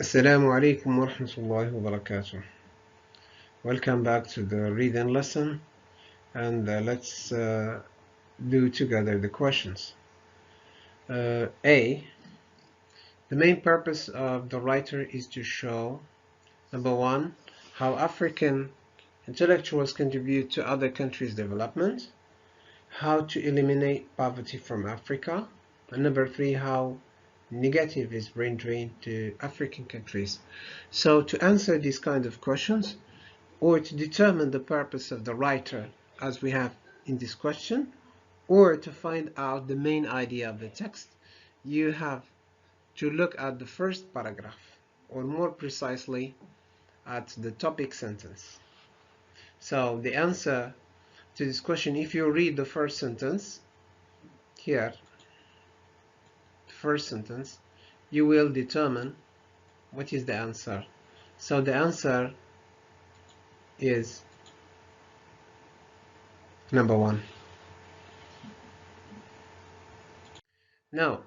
Assalamu alaikum wa rahmatullahi wa barakatuh. Welcome back to the reading lesson, and let's do together the questions. A. The main purpose of the writer is to show, number one, how African intellectuals contribute to other countries' development, how to eliminate poverty from Africa, and number three, how negative is brain drain to African countries. So to answer these kind of questions, or to determine the purpose of the writer, as we have in this question, or to find out the main idea of the text, you have to look at the first paragraph, or more precisely at the topic sentence. So the answer to this question, if you read the first sentence here, first sentence, you will determine what is the answer. So the answer is number one. Now,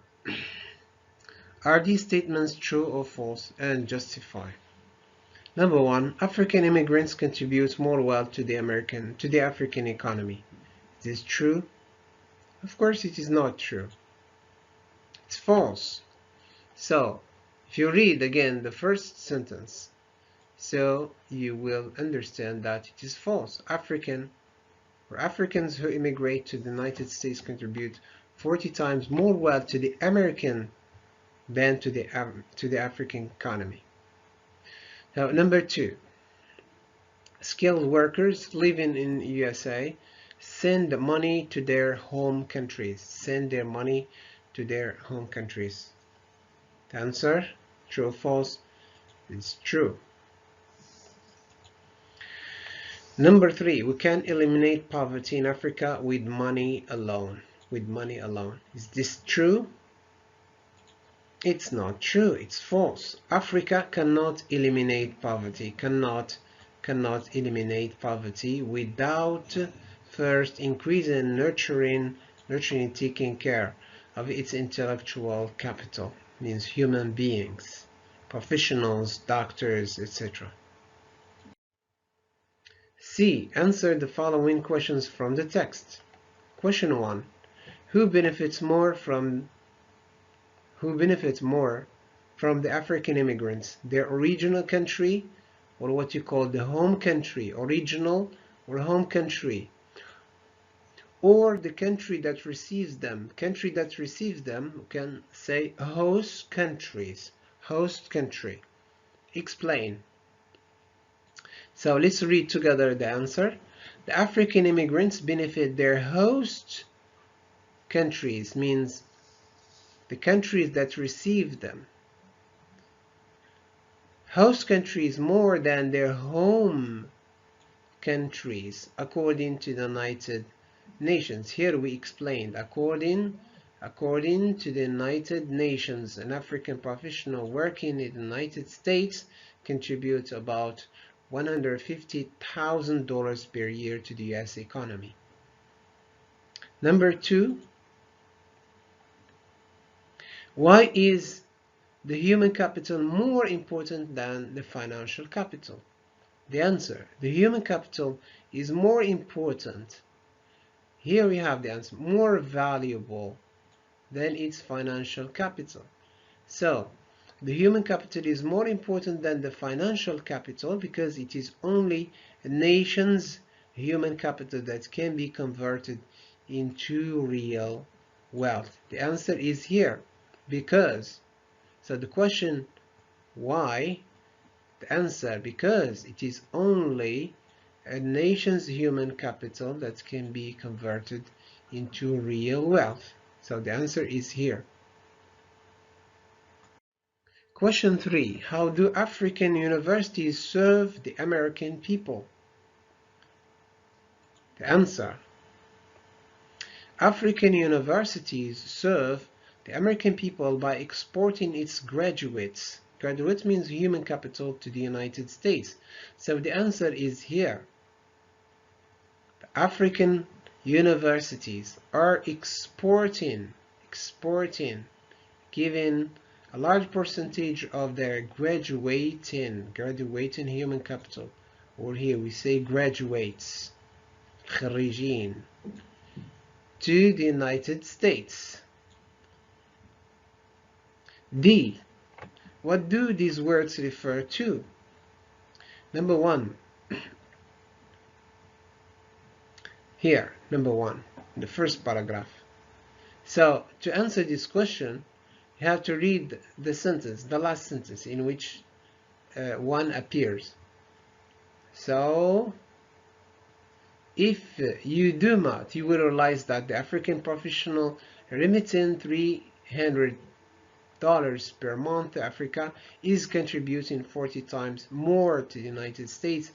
are these statements true or false, and justify? Number one, African immigrants contribute more wealth to the African economy. Is this true? Of course it is not true. It's false. So, if you read again the first sentence, so you will understand that it is false. Africans who immigrate to the United States contribute 40 times more wealth to the American than to the African economy. Now, number two, skilled workers living in USA send money to their home countries. Send their money to their home countries. The answer, true or false, is true. Number three, we can eliminate poverty in Africa with money alone. With money alone. Is this true? It's not true. It's false. Africa cannot eliminate poverty. Cannot eliminate poverty without first increasing, nurturing, taking care of its intellectual capital. Means human beings, professionals, doctors, etc. C. Answer the following questions from the text. Question 1. Who benefits more from the African immigrants? Their original country, or what you call the home country, original or home country, or the country that receives them. Country that receives them, we can say host countries. Host country. Explain. So let's read together the answer. The African immigrants benefit their host countries, means the countries that receive them. Host countries more than their home countries, according to the United Nations. Here we explained, according to the United Nations, an African professional working in the United States contributes about $150,000 per year to the US economy. Number 2, why is the human capital more important than the financial capital? The answer, the human capital is more important. Here we have the answer, more valuable than its financial capital. So, the human capital is more important than the financial capital because it is only a nation's human capital that can be converted into real wealth. The answer is here, because. So the question, why? The answer, because it is only a nation's human capital that can be converted into real wealth. So the answer is here. Question 3. How do African universities serve the American people? The answer. African universities serve the American people by exporting its graduates. Graduate means human capital to the United States. So the answer is here. The African universities are exporting, giving a large percentage of their graduating human capital, or here we say graduates, خريجين, to the United States. D. What do these words refer to? Number one, here, number one, the first paragraph. So to answer this question, you have to read the sentence, the last sentence in which one appears. So if you do math, you will realize that the African professional remitting $300 per month to Africa is contributing 40 times more to the United States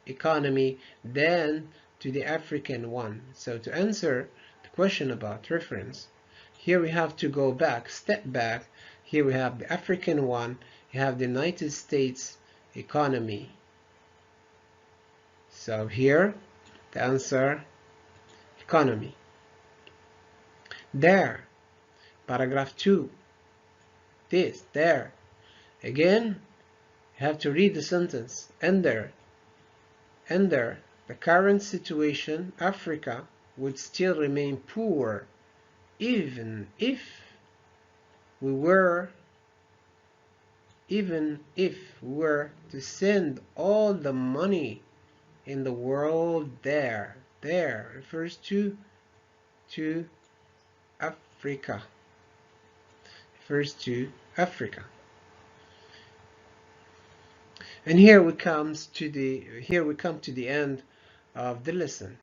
economy than to the African one. So to answer the question about reference, here we have to go back, step back. Here we have the African one, you have the United States economy. So here the answer, economy. There, paragraph 2, this, there. Again, you have to read the sentence. Under the current situation, Africa would still remain poor even if we were to send all the money in the world there. There refers to Africa. Refers to Africa. And here we come to the end of the lesson.